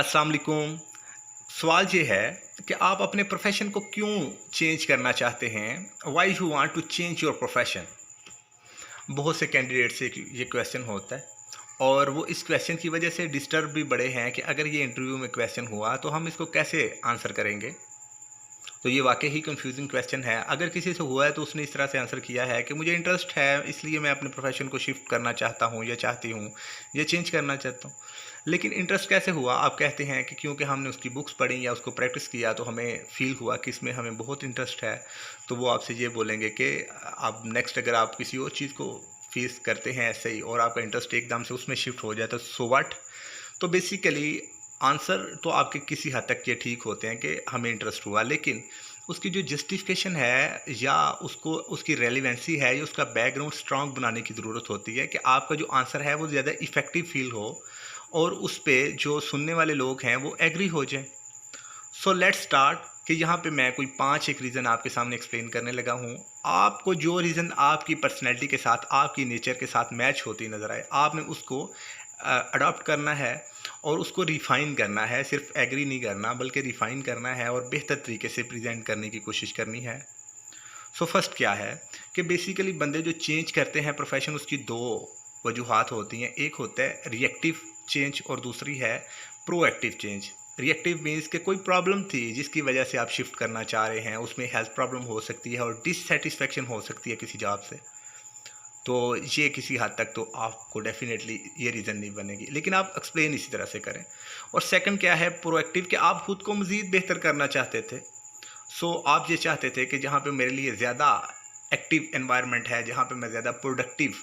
अस्सलाम वालेकुम। सवाल ये है कि आप अपने प्रोफेशन को क्यों चेंज करना चाहते हैं? Why you want to change your profession? बहुत से कैंडिडेट से ये क्वेश्चन होता है और वो इस क्वेश्चन की वजह से डिस्टर्ब भी बड़े हैं कि अगर ये इंटरव्यू में क्वेश्चन हुआ तो हम इसको कैसे आंसर करेंगे। तो ये वाकई ही कंफ्यूजिंग क्वेश्चन है। अगर किसी से हुआ है तो उसने इस तरह से आंसर किया है कि मुझे इंटरेस्ट है, इसलिए मैं अपने प्रोफेशन को शिफ्ट करना चाहता हूँ या चाहती हूँ या चेंज करना चाहता हूँ। लेकिन इंटरेस्ट कैसे हुआ? आप कहते हैं कि क्योंकि हमने उसकी बुक्स पढ़ी या उसको प्रैक्टिस किया तो हमें फ़ील हुआ कि इसमें हमें बहुत इंटरेस्ट है। तो वो आपसे ये बोलेंगे कि आप नेक्स्ट अगर आप किसी और चीज़ को फेस करते हैं ऐसे ही और आपका इंटरेस्ट एकदम से उसमें शिफ्ट हो जाए तो सो व्हाट? तो बेसिकली आंसर तो आपके किसी हद तक ये ठीक होते हैं कि हमें इंटरेस्ट हुआ, लेकिन उसकी जो जस्टिफिकेशन है या उसको उसकी रेलिवेंसी है या उसका बैकग्राउंड स्ट्रांग बनाने की ज़रूरत होती है कि आपका जो आंसर है वो ज़्यादा इफ़ेक्टिव फील हो और उस पे जो सुनने वाले लोग हैं वो एग्री हो जाएं। सो लेट्स स्टार्ट कि यहाँ पे मैं कोई 5 एक रीज़न आपके सामने एक्सप्लेन करने लगा हूँ। आपको जो रीज़न आपकी पर्सनैलिटी के साथ, आपकी नेचर के साथ मैच होती नज़र आए, आपने उसको अडॉप्ट करना है और उसको रिफ़ाइन करना है। सिर्फ एग्री नहीं करना बल्कि रिफ़ाइन करना है और बेहतर तरीके से प्रेज़ेंट करने की कोशिश करनी है। सो फर्स्ट क्या है कि बेसिकली बंदे जो चेंज करते हैं प्रोफेशन, उसकी 2 वजूहात होती हैं। एक होता है रिएक्टिव चेंज और दूसरी है प्रोएक्टिव चेंज। रिएक्टिव मीन्स कि कोई प्रॉब्लम थी जिसकी वजह से आप शिफ्ट करना चाह रहे हैं, उसमें हेल्थ प्रॉब्लम हो सकती है और डिससैटिस्फैक्शन हो सकती है किसी जॉब से। तो ये किसी हद तक तो आपको डेफिनेटली ये रीज़न नहीं बनेगी, लेकिन आप एक्सप्लेन इसी तरह से करें। और सेकंड क्या है प्रोएक्टिव, कि आप खुद को मज़ीद बेहतर करना चाहते थे। सो आप ये चाहते थे कि जहाँ पे मेरे लिए ज़्यादा एक्टिव एनवायरनमेंट है, जहाँ पे मैं ज़्यादा प्रोडक्टिव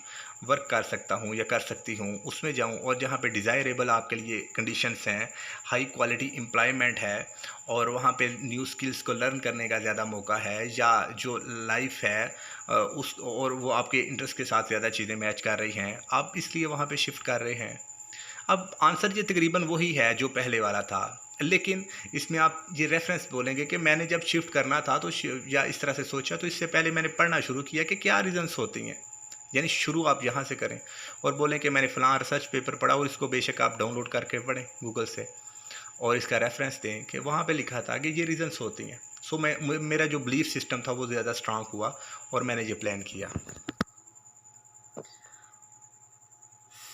वर्क कर सकता हूँ या कर सकती हूँ, उसमें जाऊँ। और जहाँ पे डिज़ायरेबल आपके लिए कंडीशंस हैं, हाई क्वालिटी एम्प्लॉयमेंट है और वहाँ पे न्यू स्किल्स को लर्न करने का ज़्यादा मौका है, या जो लाइफ है उस और वो आपके इंटरेस्ट के साथ ज़्यादा चीज़ें मैच कर रही हैं, आप इसलिए वहाँ पे शिफ्ट कर रहे हैं। अब आंसर ये तकरीबन वही है जो पहले वाला था, लेकिन इसमें आप ये रेफरेंस बोलेंगे कि मैंने जब शिफ्ट करना था तो या इस तरह से सोचा तो इससे पहले मैंने पढ़ना शुरू किया कि क्या रीज़न्स होती हैं। यानी शुरू आप यहाँ से करें और बोलें कि मैंने फ़लाँ रिसर्च पेपर पढ़ा और इसको बेशक आप डाउनलोड करके पढ़ें गूगल से और इसका रेफरेंस दें कि वहाँ पे लिखा था कि ये रीज़न्स होती हैं। सो मेरा जो बिलीफ सिस्टम था वो ज़्यादा स्ट्रांग हुआ और मैंने ये प्लान किया।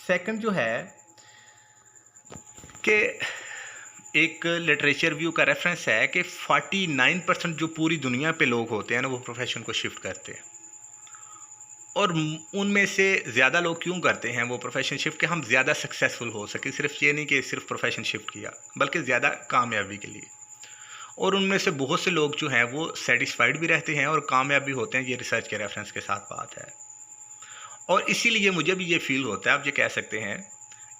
सेकंड जो है कि एक लिटरेचर व्यू का रेफरेंस है कि 49% जो पूरी दुनिया पे लोग होते हैं ना वो प्रोफेशन को शिफ्ट करते हैं। और उनमें से ज़्यादा लोग क्यों करते हैं वो प्रोफेशन शिफ्ट कि हम ज़्यादा सक्सेसफुल हो सके। सिर्फ ये नहीं कि सिर्फ प्रोफेशन शिफ्ट किया बल्कि ज़्यादा कामयाबी के लिए। और उनमें से बहुत से लोग जो हैं वो सेटिस्फाइड भी रहते हैं और कामयाब भी होते हैं। ये रिसर्च के रेफरेंस के साथ बात है और इसीलिए मुझे भी ये फील होता है, आप ये कह सकते हैं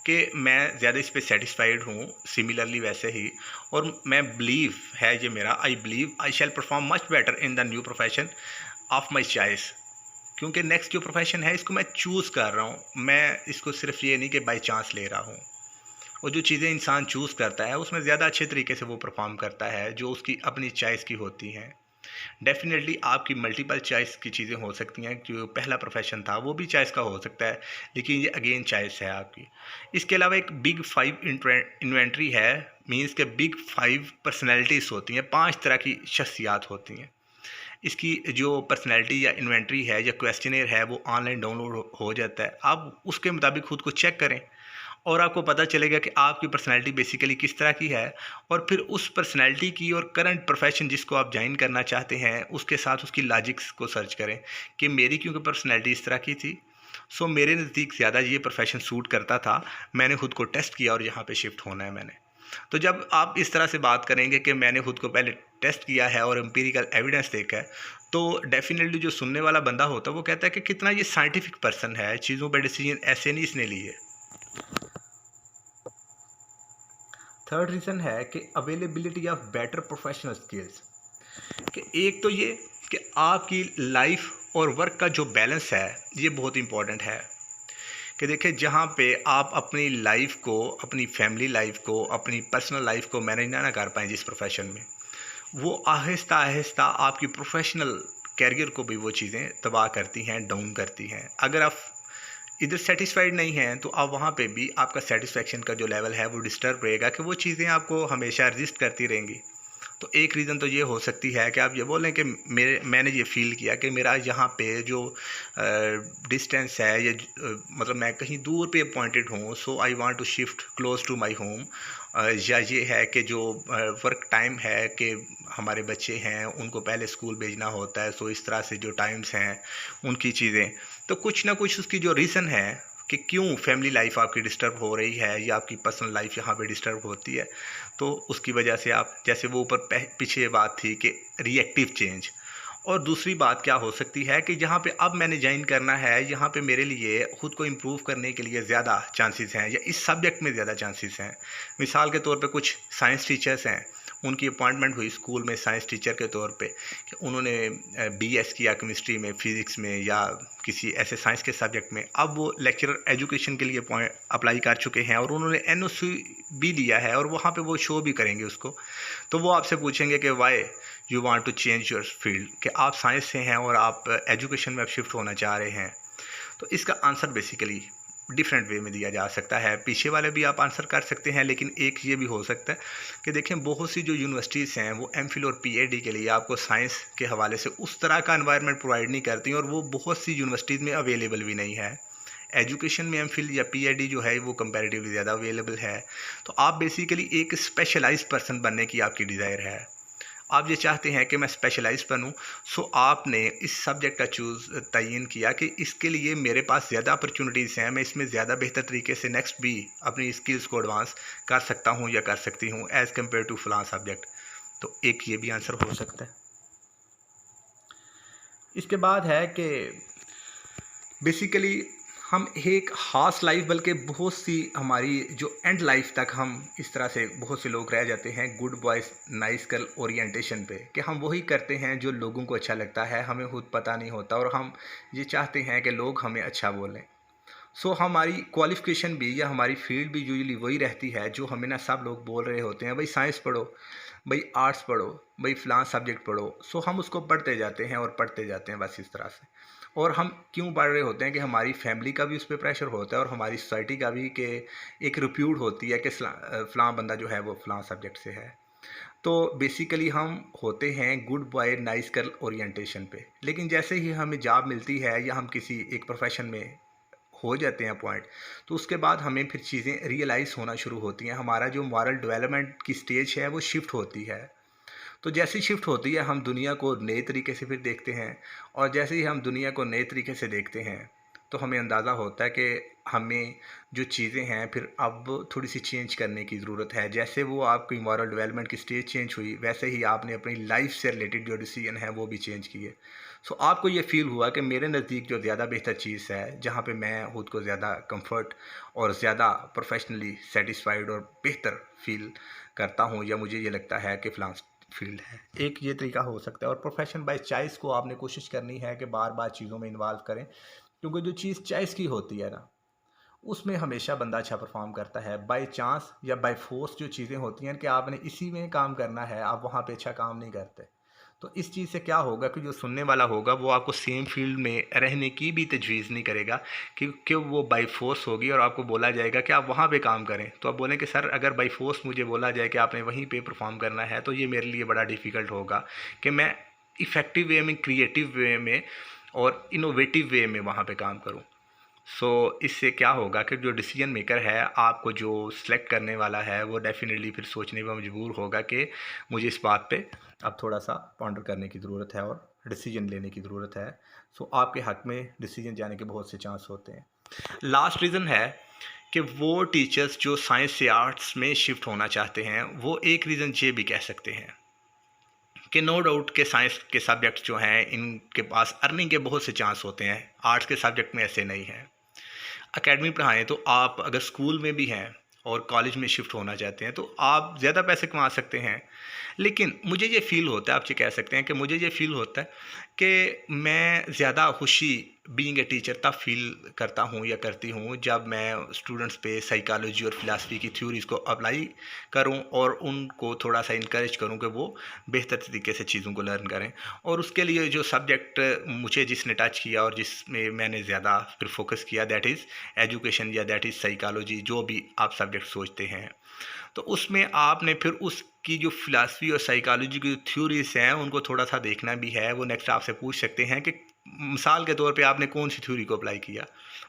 कि मैं ज़्यादा इस पे सेटिस्फाइड हूँ, सिमिलरली वैसे ही। और मैं बिलीव है ये मेरा, I believe I shall perform much better in the new profession of my choice. क्योंकि नेक्स्ट जो प्रोफेशन है इसको मैं चूज़ कर रहा हूँ, मैं इसको सिर्फ ये नहीं कि बाई चांस ले रहा हूँ। और जो चीज़ें इंसान चूज़ करता है उसमें ज़्यादा अच्छे तरीके से वो परफॉर्म करता है जो उसकी अपनी चॉइस की होती हैं। डेफिनेटली आपकी मल्टीपल चॉइस की चीज़ें हो सकती हैं, जो पहला प्रोफेशन था वो भी चॉइस का हो सकता है, लेकिन ये अगेन चॉइस है आपकी। इसके अलावा एक बिग 5 इन्वेंट्री है, मींस के बिग 5 पर्सनैलिटीज़ होती हैं, 5 तरह की शख्सियात होती हैं। इसकी जो पर्सनैलिटी या इन्वेंट्री है या क्वेश्चनर है वो ऑनलाइन डाउनलोड हो जाता है। आप उसके मुताबिक खुद को चेक करें और आपको पता चलेगा कि आपकी पर्सनैलिटी बेसिकली किस तरह की है। और फिर उस पर्सनैलिटी की और करंट प्रोफेशन जिसको आप ज्वाइन करना चाहते हैं उसके साथ उसकी लॉजिक्स को सर्च करें कि मेरी क्योंकि पर्सनैलिटी इस तरह की थी, सो मेरे नज़दीक ज़्यादा ये प्रोफेशन सूट करता था, मैंने खुद को टेस्ट किया और यहाँ पे शिफ्ट होना है मैंने। तो जब आप इस तरह से बात करेंगे कि मैंने खुद को पहले टेस्ट किया है और एम्पिरिकल एविडेंस देखा है, तो डेफिनेटली जो सुनने वाला बंदा होता है वो कहता है कि कितना ये साइंटिफिक पर्सन है, चीज़ों पर डिसीजन ऐसे नहीं इसने लिए। थर्ड रीज़न है कि availability of better professional skills. कि एक तो ये कि आपकी लाइफ और वर्क का जो बैलेंस है ये बहुत इंपॉर्टेंट है। कि देखिए जहाँ पे आप अपनी लाइफ को, अपनी फैमिली लाइफ को, अपनी पर्सनल लाइफ को मैनेज ना कर पाएँ जिस प्रोफेशन में, वो आहिस्ता आहिस्ता आपकी प्रोफेशनल कैरियर को भी वो चीज़ें तबाह करती हैं, डाउन करती हैं। अगर आप इधर सेटिस्फाइड नहीं हैं तो आप वहाँ पे भी आपका सेटिस्फेक्शन का जो लेवल है वो डिस्टर्ब रहेगा कि वो चीज़ें आपको हमेशा रजिस्ट करती रहेंगी। तो एक रीज़न तो ये हो सकती है कि आप ये बोलें कि मैंने ये फ़ील किया कि मेरा यहाँ पे जो डिस्टेंस है मतलब मैं कहीं दूर पे अपॉइंटेड हूँ, so I want to shift close to my home. या ये है कि जो वर्क टाइम है कि हमारे बच्चे हैं उनको पहले स्कूल भेजना होता है, सो इस तरह से जो टाइम्स हैं उनकी चीज़ें, तो कुछ ना कुछ उसकी जो रीज़न है कि क्यों फैमिली लाइफ आपकी डिस्टर्ब हो रही है या आपकी पर्सनल लाइफ यहाँ पे डिस्टर्ब होती है, तो उसकी वजह से आप जैसे वो ऊपर पीछे बात थी कि रिएक्टिव चेंज। और दूसरी बात क्या हो सकती है कि जहाँ पे अब मैंने ज्वाइन करना है यहाँ पे मेरे लिए ख़ुद को इम्प्रूव करने के लिए ज़्यादा चांसेस हैं या इस सब्जेक्ट में ज़्यादा चांसेस हैं। मिसाल के तौर पे कुछ साइंस टीचर्स हैं, उनकी अपॉइंटमेंट हुई स्कूल में साइंस टीचर के तौर पे कि उन्होंने बीएस किया केमिस्ट्री में, फिज़िक्स में या किसी ऐसे साइंस के सब्जेक्ट में। अब वो लेक्चरर एजुकेशन के लिए अप्लाई कर चुके हैं और उन्होंने एनओसी भी दिया है और वहाँ पे वो शो भी करेंगे उसको। तो वो आपसे पूछेंगे कि why you want to change your field, कि आप साइंस से हैं और आप एजुकेशन में अब शिफ्ट होना चाह रहे हैं। तो इसका आंसर बेसिकली डिफरेंट वे में दिया जा सकता है। पीछे वाले भी आप आंसर कर सकते हैं, लेकिन एक ये भी हो सकता है कि देखें बहुत सी जो यूनिवर्सिटीज़ हैं वो एमफिल और पीएचडी के लिए आपको साइंस के हवाले से उस तरह का एनवायरनमेंट प्रोवाइड नहीं करती और वो बहुत सी यूनिवर्सिटीज़ में अवेलेबल भी नहीं है। एजुकेशन में एमफिल या पीएचडी जो है वो कंपैरेटिवली ज़्यादा अवेलेबल है। तो आप बेसिकली एक स्पेशलाइज्ड पर्सन बनने की आपकी डिज़ायर है, आप ये चाहते हैं कि मैं स्पेशलाइज बनूं, सो आपने इस सब्जेक्ट का तयन किया कि इसके लिए मेरे पास ज़्यादा अपॉर्चुनिटीज़ हैं, मैं इसमें ज़्यादा बेहतर तरीके से नेक्स्ट भी अपनी स्किल्स को एडवांस कर सकता हूं या कर सकती हूं एज़ कम्पेयर टू फलां सब्जेक्ट। तो एक ये भी आंसर हो सकता है। इसके बाद है कि बेसिकली हम एक ख़ास लाइफ बल्कि बहुत सी हमारी जो एंड लाइफ तक हम इस तरह से बहुत से लोग रह जाते हैं good boys nice girl orientation पे, कि हम वही करते हैं जो लोगों को अच्छा लगता है, हमें खुद पता नहीं होता और हम ये चाहते हैं कि लोग हमें अच्छा बोलें। सो हमारी क्वालिफ़िकेशन भी या हमारी फील्ड भी यूजुअली वही रहती है जो हमें ना सब लोग बोल रहे होते हैं, भाई साइंस पढ़ो, भाई आर्ट्स पढ़ो, भाई फ़लाँ सब्जेक्ट पढ़ो। सो हम उसको पढ़ते जाते हैं और पढ़ते जाते हैं बस इस तरह से। और हम क्यों पढ़ रहे होते हैं कि हमारी फैमिली का भी उस पे प्रेशर होता है और हमारी सोसाइटी का भी, कि एक रिप्यूट होती है कि फ़लाँ बंदा जो है वो फ़लाँ सब्जेक्ट से है। तो बेसिकली हम होते हैं good boy nice girl orientation पे, लेकिन जैसे ही हमें जॉब मिलती है या हम किसी एक प्रोफेशन में हो जाते हैं पॉइंट, तो उसके बाद हमें फिर चीज़ें रियलाइज़ होना शुरू होती हैं, हमारा जो मॉरल डेवलपमेंट की स्टेज है वो शिफ्ट होती है। तो जैसी शिफ्ट होती है हम दुनिया को नए तरीके से फिर देखते हैं, और जैसे ही हम दुनिया को नए तरीके से देखते हैं तो हमें अंदाज़ा होता है कि हमें जो चीज़ें हैं फिर अब थोड़ी सी चेंज करने की ज़रूरत है। जैसे वो आपकी मॉरल डेवलपमेंट की स्टेज चेंज हुई, वैसे ही आपने अपनी लाइफ से रिलेटेड जो डिसीजन है वो भी चेंज किए। सो आपको ये फ़ील हुआ कि मेरे नज़दीक जो ज़्यादा बेहतर चीज़ है, जहाँ पे मैं खुद को ज़्यादा कंफर्ट और ज़्यादा प्रोफेशनली सेटिस्फाइड और बेहतर फ़ील करता हूँ, या मुझे ये लगता है कि फ़लाँ फील्ड है। एक ये तरीका हो सकता है। और प्रोफेशन बाय चॉइस को आपने कोशिश करनी है कि बार बार चीज़ों में इन्वॉल्व करें, क्योंकि जो चीज़ चॉइस की होती है ना, उसमें हमेशा बंदा अच्छा परफॉर्म करता है। बाय चांस या बाय फोर्स जो चीज़ें होती हैं कि आपने इसी में काम करना है, आप वहाँ पे अच्छा काम नहीं करते। तो इस चीज़ से क्या होगा कि जो सुनने वाला होगा वो आपको सेम फील्ड में रहने की भी तजवीज़ नहीं करेगा, क्योंकि वो बाई फोर्स होगी और आपको बोला जाएगा कि आप वहाँ पे काम करें। तो आप बोलें कि सर अगर बाई फोर्स मुझे बोला जाए कि आपने वहीं पे परफॉर्म करना है तो ये मेरे लिए बड़ा डिफ़िकल्ट होगा कि मैं इफ़ेक्टिव वे में, क्रिएटिव वे में और इनोवेटिव वे में वहाँ पे काम करूँ। इससे क्या होगा कि जो डिसीजन मेकर है, आपको जो सिलेक्ट करने वाला है, वो डेफिनेटली फिर सोचने पर मजबूर होगा कि मुझे इस बात पे अब थोड़ा सा पॉन्डर करने की ज़रूरत है और डिसीजन लेने की ज़रूरत है। आपके हक में डिसीजन जाने के बहुत से चांस होते हैं। लास्ट रीज़न है कि वो टीचर्स जो साइंस से आर्ट्स में शिफ्ट होना चाहते हैं, वो एक रीज़न ये भी कह सकते हैं कि नो डाउट के साइंस के सब्जेक्ट जो हैं इनके पास अर्निंग के बहुत से चांस होते हैं, आर्ट्स के सब्जेक्ट में ऐसे नहीं हैं। एकेडमी पढ़ाएं तो आप अगर स्कूल में भी हैं और कॉलेज में शिफ्ट होना चाहते हैं तो आप ज़्यादा पैसे कमा सकते हैं। लेकिन मुझे ये फ़ील होता है, आप ये कह सकते हैं कि मुझे ये फ़ील होता है कि मैं ज़्यादा खुशी बीइंग ए टीचर तब फील करता हूँ या करती हूँ जब मैं स्टूडेंट्स पे साइकोलॉजी और फिलासफी की थ्योरीज़ को अप्लाई करूँ और उनको थोड़ा सा इनकरेज करूँ कि वो बेहतर तरीके से चीज़ों को लर्न करें। और उसके लिए जो सब्जेक्ट मुझे जिसने टच किया और जिसमें मैंने ज़्यादा फिर फोकस किया, दैट इज़ एजुकेशन या दैट इज़ साइकोलॉजी, जो भी आप सब्जेक्ट सोचते हैं। तो उसमें आपने फिर उसकी जो फ़िलासफ़ी और साइकोलॉजी की जो थ्योरीज़ हैं, उनको थोड़ा-सा देखना भी है। वो नेक्स्ट आपसे पूछ सकते हैं कि मिसाल के तौर पे आपने कौन-सी थ्योरी को अप्लाई किया?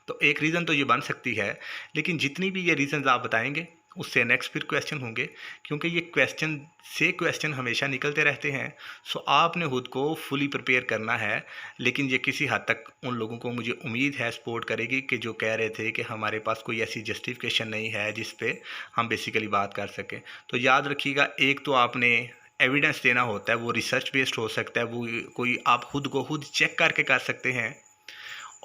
तो एक रीज़न तो ये बन सकती है, लेकिन जितनी भी ये रीज़न्स आप बताएँगे, उससे नेक्स्ट फिर क्वेश्चन होंगे, क्योंकि ये क्वेश्चन से क्वेश्चन हमेशा निकलते रहते हैं। सो आपने खुद को फुली प्रिपेयर करना है। लेकिन ये किसी हद तक उन लोगों को मुझे उम्मीद है सपोर्ट करेगी कि जो कह रहे थे कि हमारे पास कोई ऐसी जस्टिफिकेशन नहीं है जिस पे हम बेसिकली बात कर सकें। तो याद रखिएगा, एक तो आपने एविडेंस देना होता है, वो रिसर्च बेस्ड हो सकता है, वो कोई आप खुद को खुद चेक करके कर सकते हैं।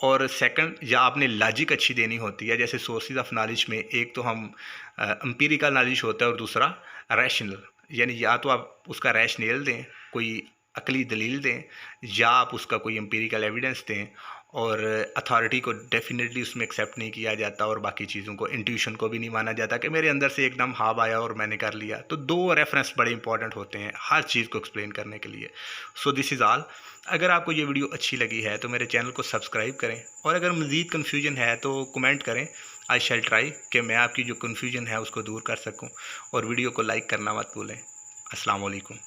और सेकंड, या आपने लॉजिक अच्छी देनी होती है। जैसे सोर्सेज ऑफ नॉलेज में एक तो हम एम्पिरिकल नॉलेज होता है और दूसरा रैशनल, यानी या तो आप उसका रैशनल दें, कोई अकली दलील दें, या आप उसका कोई एम्पिरिकल एविडेंस दें। और अथॉरिटी को डेफिनेटली उसमें एक्सेप्ट नहीं किया जाता, और बाकी चीज़ों को, इंट्यूशन को भी नहीं माना जाता कि मेरे अंदर से एकदम हाव आया और मैंने कर लिया। तो दो रेफरेंस बड़े इंपॉर्टेंट होते हैं हर चीज़ को एक्सप्लेन करने के लिए। So this is all. अगर आपको ये वीडियो अच्छी लगी है तो मेरे चैनल को सब्सक्राइब करें, और अगर मज़ीद कन्फ्यूजन है तो कमेंट करें। आई शैल ट्राई कि मैं आपकी जो कन्फ्यूजन है उसको दूर कर सकूं। और वीडियो को लाइक करना मत भूलें। अस्सलाम वालेकुम।